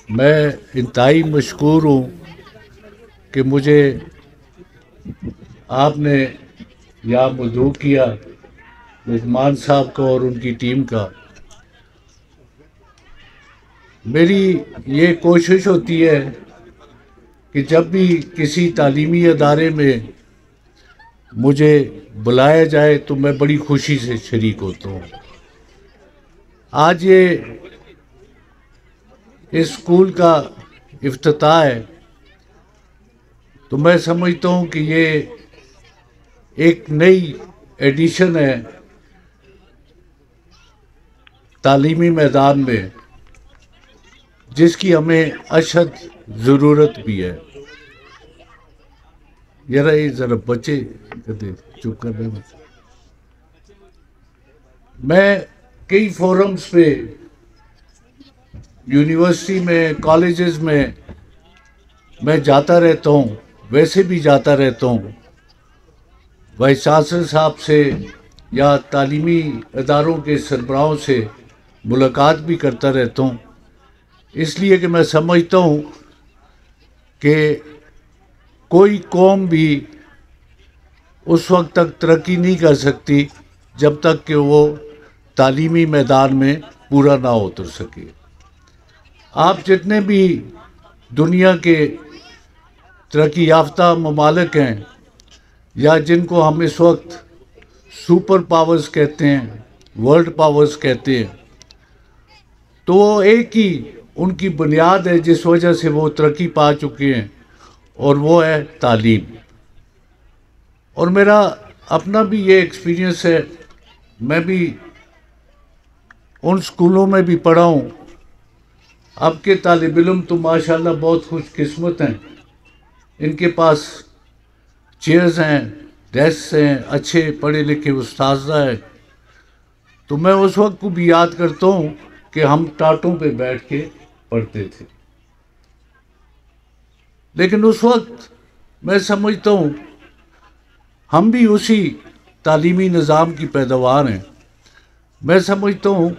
میں انتہائی مشکور ہوں کہ مجھے آپ نے یہاں مدعو کیا، لقمان صاحب کا اور ان کی ٹیم کا۔ میری یہ کوشش ہوتی ہے کہ جب بھی کسی تعلیمی ادارے میں مجھے بلایا جائے تو میں بڑی خوشی سے شریک ہوتا ہوں۔ آج یہ اس اسکول کا افتتاح ہے تو میں سمجھتا ہوں کہ یہ ایک نئی ایڈیشن ہے تعلیمی میدان میں، جس کی ہمیں اشد ضرورت بھی ہے۔ یہ ذرا بچے چپ کر رہے ہیں۔ میں کئی فورمز پہ یونیورسٹی میں، کالجز میں جاتا رہتا ہوں، ویسے بھی جاتا رہتا ہوں، وائس چانسلر صاحب سے یا تعلیمی اداروں کے سربراہوں سے ملاقات بھی کرتا رہتا ہوں، اس لیے کہ میں سمجھتا ہوں کہ کوئی قوم بھی اس وقت تک ترقی نہیں کر سکتی جب تک کہ وہ تعلیمی میدان میں پورا نہ اتر سکے۔ آپ جتنے بھی دنیا کے ترقی یافتہ ممالک ہیں یا جن کو ہم اس وقت سپر پاورز کہتے ہیں، ورلڈ پاورز کہتے ہیں، تو وہ ایک ہی ان کی بنیاد ہے جس وجہ سے وہ ترقی پا چکے ہیں، اور وہ ہے تعلیم۔ اور میرا اپنا بھی یہ ایکسپیرینس ہے، میں بھی ان سکولوں میں بھی پڑھا ہوں۔ اب کے طالب علم تو ماشاءاللہ بہت خوش قسمت ہیں، ان کے پاس چیئرز ہیں، ڈیسکس ہیں، اچھے پڑھے لکھے اساتذہ ہیں۔ تو میں اس وقت کو بھی یاد کرتا ہوں کہ ہم ٹاٹوں پہ بیٹھ کے پڑھتے تھے، لیکن اس وقت میں سمجھتا ہوں ہم بھی اسی تعلیمی نظام کی پیداوار ہیں۔ میں سمجھتا ہوں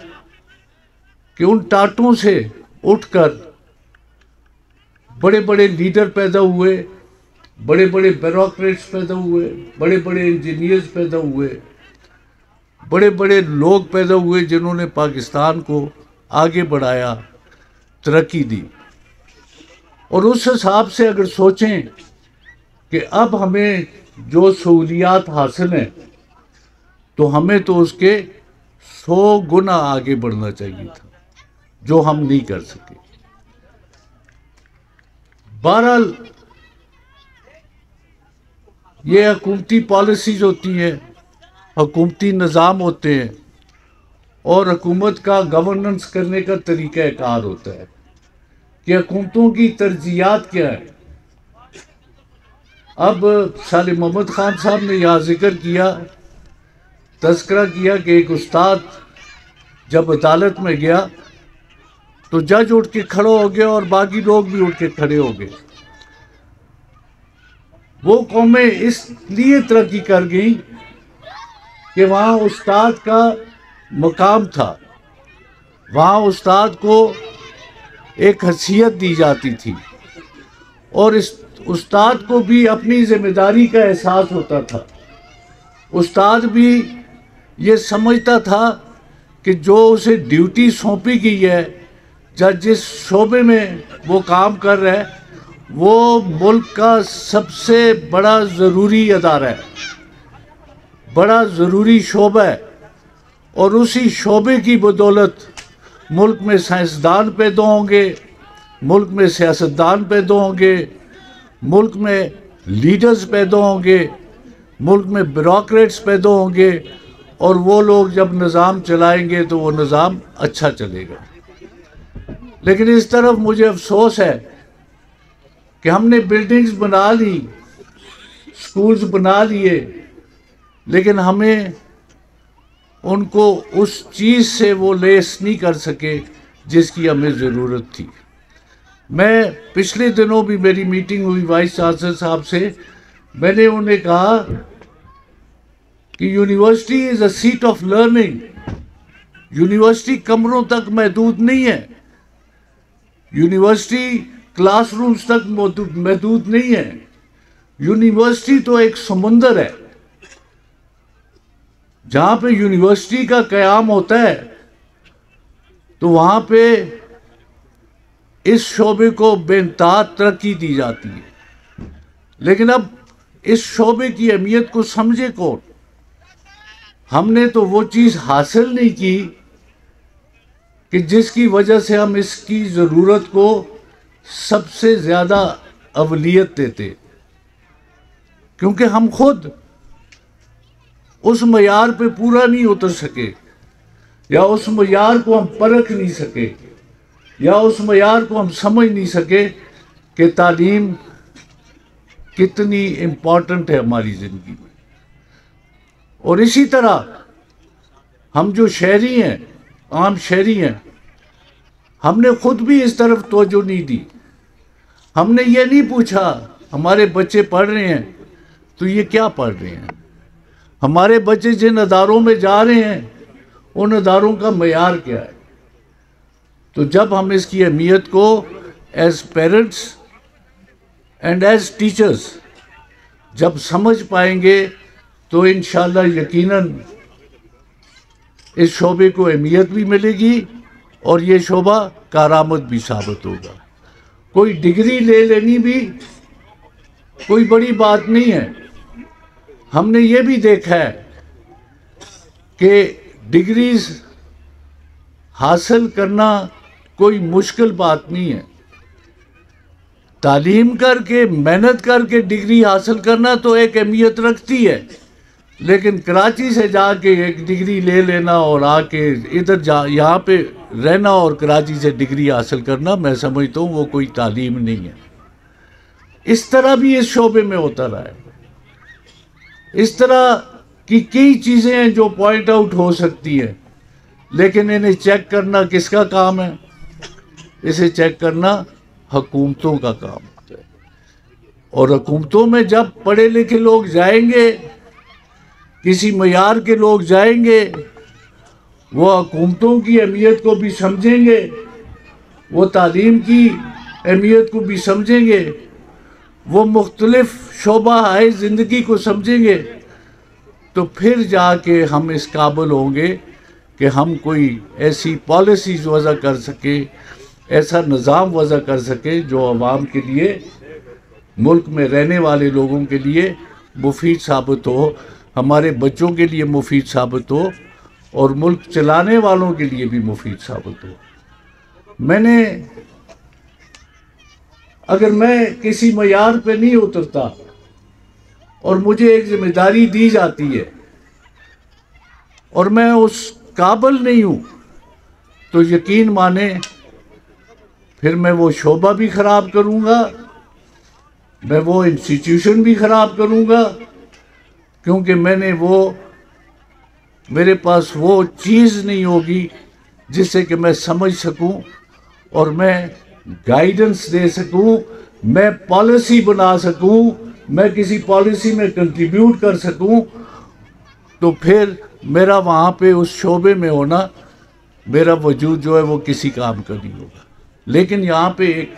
کہ ان ٹاٹوں سے اٹھ کر بڑے بڑے لیڈر پیدا ہوئے، بڑے بڑے بیوروکریٹس پیدا ہوئے، بڑے بڑے انجینئرز پیدا ہوئے، بڑے بڑے لوگ پیدا ہوئے جنہوں نے پاکستان کو آگے بڑھایا، ترقی دی۔ اور اس حساب سے اگر سوچیں کہ اب ہمیں جو سہولیات حاصل ہیں تو ہمیں تو اس کے 100 گنا آگے بڑھنا چاہیے تھا، جو ہم نہیں کر سکے۔ بہرحال یہ حکومتی پالیسیز ہوتی ہیں، حکومتی نظام ہوتے ہیں، اور حکومت کا گورننس کرنے کا طریقہ کار ہوتا ہے کہ حکومتوں کی ترجیحات کیا ہے۔ اب صالح محمد خان صاحب نے یہاں ذکر کیا، تذکرہ کیا کہ ایک استاد جب عدالت میں گیا تو جج اٹھ کے کھڑا ہو گیا اور باقی لوگ بھی اٹھ کے کھڑے ہو گئے۔ وہ قومیں اس لیے ترقی کر گئیں کہ وہاں استاد کا مقام تھا، وہاں استاد کو ایک حیثیت دی جاتی تھی، اور اس استاد کو بھی اپنی ذمہ داری کا احساس ہوتا تھا۔ استاد بھی یہ سمجھتا تھا کہ جو اسے ڈیوٹی سونپی گئی ہے، یا جس شعبے میں وہ کام کر رہا ہے، وہ ملک کا سب سے بڑا ضروری ادارہ ہے، بڑا ضروری شعبہ ہے، اور اسی شعبے کی بدولت ملک میں سائنسدان پیدا ہوں گے، ملک میں سیاستدان پیدا ہوں گے، ملک میں لیڈرز پیدا ہوں گے، ملک میں بیوروکریٹس پیدا ہوں گے، اور وہ لوگ جب نظام چلائیں گے تو وہ نظام اچھا چلے گا۔ لیکن اس طرف مجھے افسوس ہے کہ ہم نے بلڈنگز بنا لی، سکولز بنا لیے، لیکن ہمیں ان کو اس چیز سے وہ لیس نہیں کر سکے جس کی ہمیں ضرورت تھی۔ میں پچھلے دنوں بھی میری میٹنگ ہوئی وائس چانسلر صاحب سے، میں نے انہیں کہا کہ university is a set of learning, university کمروں تک محدود نہیں ہے، یونیورسٹی کلاس رومز تک محدود نہیں ہے. یونیورسٹی تو ایک سمندر ہے. جہاں پہ یونیورسٹی کا قیام ہوتا ہے تو وہاں پہ اس شعبے کو بے انتہا ترقی دی جاتی ہے. لیکن اب اس شعبے کی اہمیت کو سمجھے کون؟ ہم نے تو وہ چیز حاصل نہیں کی کہ جس کی وجہ سے ہم اس کی ضرورت کو سب سے زیادہ اولویت دیتے، کیونکہ ہم خود اس معیار پہ پورا نہیں اتر سکے، یا اس معیار کو ہم پرکھ نہیں سکے، یا اس معیار کو ہم سمجھ نہیں سکے کہ تعلیم کتنی امپورٹنٹ ہے ہماری زندگی میں. اور اسی طرح ہم جو شہری ہیں، عام شہری ہیں، ہم نے خود بھی اس طرف توجہ نہیں دی. ہم نے یہ نہیں پوچھا ہمارے بچے پڑھ رہے ہیں تو یہ کیا پڑھ رہے ہیں، ہمارے بچے جن اداروں میں جا رہے ہیں ان اداروں کا معیار کیا ہے. تو جب ہم اس کی اہمیت کو as parents and as teachers جب سمجھ پائیں گے تو انشاءاللہ یقیناً اس شعبے کو اہمیت بھی ملے گی اور یہ شعبہ کارآمد بھی ثابت ہوگا. کوئی ڈگری لے لینی بھی کوئی بڑی بات نہیں ہے. ہم نے یہ بھی دیکھا ہے کہ ڈگریز حاصل کرنا کوئی مشکل بات نہیں ہے. تعلیم کر کے محنت کر کے ڈگری حاصل کرنا تو ایک اہمیت رکھتی ہے، لیکن کراچی سے جا کے ایک ڈگری لے لینا اور آ کے ادھر یہاں پہ رہنا اور کراچی سے ڈگری حاصل کرنا، میں سمجھتا ہوں وہ کوئی تعلیم نہیں ہے. اس طرح بھی اس شعبے میں ہوتا رہا ہے. اس طرح کی کئی چیزیں ہیں جو پوائنٹ آؤٹ ہو سکتی ہیں، لیکن انہیں چیک کرنا کس کا کام ہے؟ اسے چیک کرنا حکومتوں کا کام ہوتا ہے. اور حکومتوں میں جب پڑھے لکھے لوگ جائیں گے، کسی معیار کے لوگ جائیں گے، وہ حکومتوں کی اہمیت کو بھی سمجھیں گے، وہ تعلیم کی اہمیت کو بھی سمجھیں گے، وہ مختلف شعبہ زندگی کو سمجھیں گے، تو پھر جا کے ہم اس قابل ہوں گے کہ ہم کوئی ایسی پالیسیز وضع کر سکیں، ایسا نظام وضع کر سکیں جو عوام کے لیے، ملک میں رہنے والے لوگوں کے لیے مفید ثابت ہو، ہمارے بچوں کے لیے مفید ثابت ہو، اور ملک چلانے والوں کے لیے بھی مفید ثابت ہو. اگر میں کسی معیار پہ نہیں اترتا اور مجھے ایک ذمہ داری دی جاتی ہے اور میں اس قابل نہیں ہوں، تو یقین مانیں پھر میں وہ شعبہ بھی خراب کروں گا، میں وہ انسٹیٹیوشن بھی خراب کروں گا، کیونکہ میرے پاس وہ چیز نہیں ہوگی جس سے کہ میں سمجھ سکوں اور میں گائیڈنس دے سکوں، میں پالیسی بنا سکوں، میں کسی پالیسی میں کنٹریبیوٹ کر سکوں. تو پھر میرا وہاں پہ اس شعبے میں ہونا، میرا وجود جو ہے وہ کسی کام کا نہیں ہوگا. لیکن یہاں پہ ایک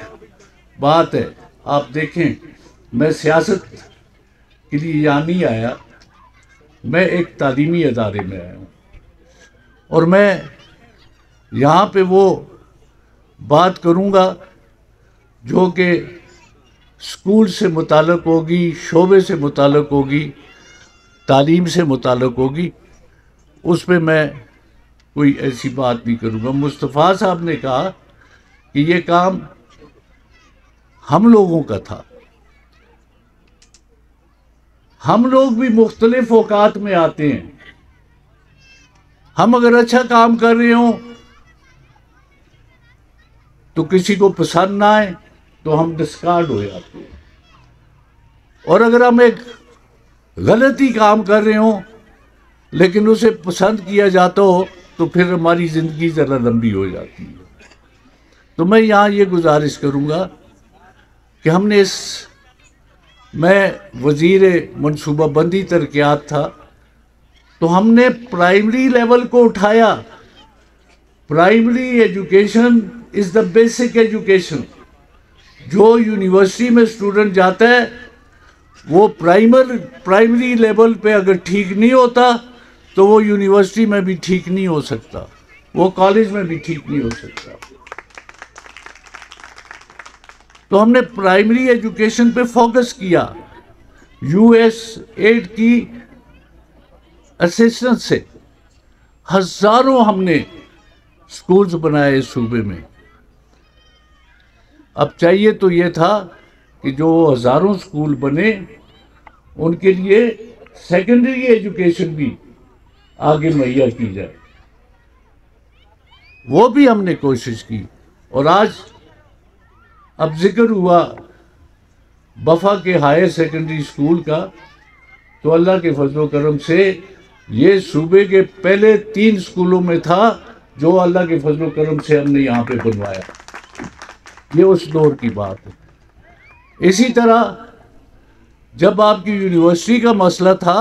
بات ہے، آپ دیکھیں، میں سیاست کے لیے یہاں نہیں آیا، میں ایک تعلیمی ادارے میں آیا ہوں، اور میں یہاں پہ وہ بات کروں گا جو کہ اسکول سے متعلق ہوگی، شعبے سے متعلق ہوگی، تعلیم سے متعلق ہوگی. اس پہ میں کوئی ایسی بات نہیں کروں گا. مصطفیٰ صاحب نے کہا کہ یہ کام ہم لوگوں کا تھا. ہم لوگ بھی مختلف اوقات میں آتے ہیں. ہم اگر اچھا کام کر رہے ہوں تو کسی کو پسند نہ آئے تو ہم ڈسکارڈ ہو جاتے ہیں، اور اگر ہم ایک غلطی کام کر رہے ہوں لیکن اسے پسند کیا جاتا ہو تو پھر ہماری زندگی ذرا لمبی ہو جاتی ہے. تو میں یہاں یہ گزارش کروں گا کہ ہم نے میں وزیر منصوبہ بندی ترقیات تھا، تو ہم نے پرائمری لیول کو اٹھایا. Primary education is the basic education. جو یونیورسٹی میں اسٹوڈنٹ جاتا ہے وہ پرائمری لیول پہ اگر ٹھیک نہیں ہوتا تو وہ یونیورسٹی میں بھی ٹھیک نہیں ہو سکتا, وہ کالج میں بھی ٹھیک نہیں ہو سکتا. تو ہم نے پرائمری ایجوکیشن پہ فوکس کیا. یو ایس ایڈ کی اسسٹنس سے ہزاروں ہم نے سکولز بنائے اس صوبے میں. اب چاہیے تو یہ تھا کہ جو ہزاروں سکول بنے ان کے لیے سیکنڈری ایجوکیشن بھی آگے مہیا کی جائے, وہ بھی ہم نے کوشش کی. اور آج اب ذکر ہوا بفا کے ہائر سیکنڈری سکول کا, تو اللہ کے فضل و کرم سے یہ صوبے کے پہلے 3 سکولوں میں تھا جو اللہ کے فضل و کرم سے ہم نے یہاں پہ بنوایا. یہ اس دور کی بات ہے. اسی طرح جب آپ کی یونیورسٹی کا مسئلہ تھا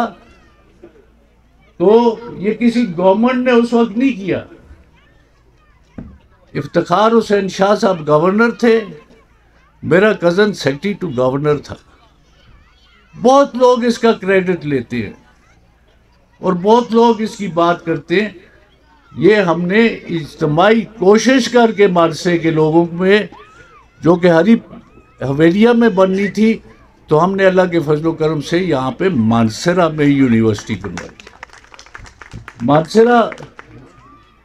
تو یہ کسی گورنمنٹ نے اس وقت نہیں کیا. افتخار حسین شاہ صاحب گورنر تھے, میرا کزن سیکرٹری ٹو گورنر تھا. بہت لوگ اس کا کریڈٹ لیتے ہیں اور بہت لوگ اس کی بات کرتے ہیں. یہ ہم نے اجتماعی کوشش کر کے مدرسے کے لوگوں میں, جو کہ ہری حویلیہ میں بننی تھی, تو ہم نے اللہ کے فضل و کرم سے یہاں پہ مانسرا میں یونیورسٹی بنوائی. مانسرا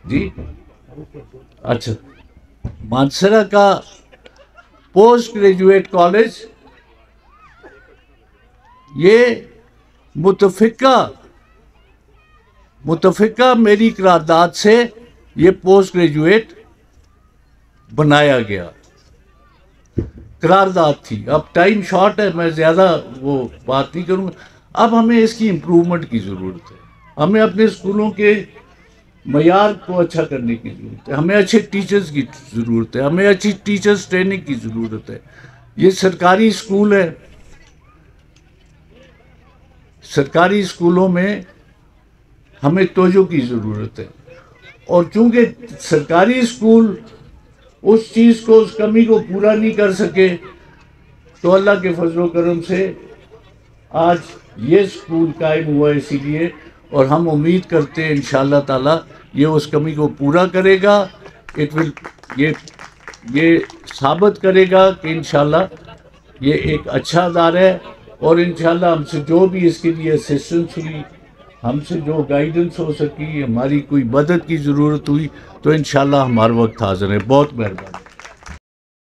جی اچھا مانسرا کا پوسٹ گریجویٹ کالج یہ متفقہ میری قرارداد سے یہ پوسٹ گریجویٹ بنایا گیا. قرارداد تھی. اب ٹائم شارٹ ہے, میں زیادہ وہ بات نہیں کروں گا. اب ہمیں اس کی امپرومنٹ کی ضرورت ہے. ہمیں اپنے اسکولوں کے معیار کو اچھا کرنے کی ضرورت ہے. ہمیں اچھے ٹیچرز کی ضرورت ہے. ہمیں اچھی ٹیچرز ٹریننگ کی ضرورت ہے. یہ سرکاری اسکول ہے, سرکاری اسکولوں میں ہمیں توجہ کی ضرورت ہے. اور چونکہ سرکاری اسکول اس چیز کو, اس کمی کو پورا نہیں کر سکے, تو اللہ کے فضل و کرم سے آج یہ اسکول قائم ہوا. اسی لیے اور ہم امید کرتے ہیں انشاءاللہ تعالی یہ اس کمی کو پورا کرے گا. یہ ثابت کرے گا کہ انشاءاللہ یہ ایک اچھا ادارہ ہے. اور انشاءاللہ ہم سے جو بھی اس کے لیے اسسٹنس ہوئی, ہم سے جو گائیڈنس ہو سکی, ہماری کوئی مدد کی ضرورت ہوئی, تو انشاءاللہ ہمارا وقت حاضر ہے. بہت مہربانی.